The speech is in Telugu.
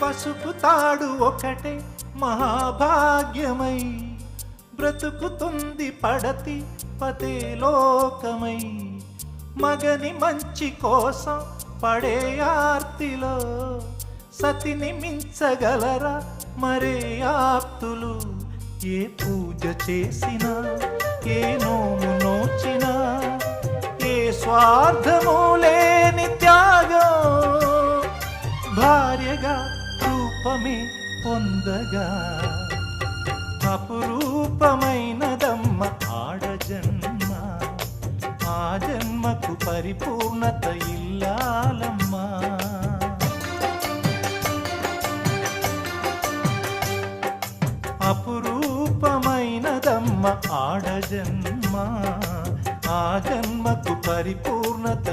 పసుపు తాడు ఒకటే మహాభాగ్యమై బ్రతుకుతుంది పడతి పదే లోకమై. మగని మంచి కోసం పడే ఆర్తిలో సతిని మించగలరా మరే ఆప్తులు. ఏ పూజ చేసినా ఏ నోము నోచినా ఏ స్వార్థము లేని త్యాగం భార్యగా రూపమే పొందగా. అపురూపమైనదమ్మ ఆడజన్మ, ఆ జన్మకు పరిపూర్ణత ఇల్లాలమ్మా. అపురూపమైనదమ్మ ఆడజన్మ, ఆ జన్మకు పరిపూర్ణత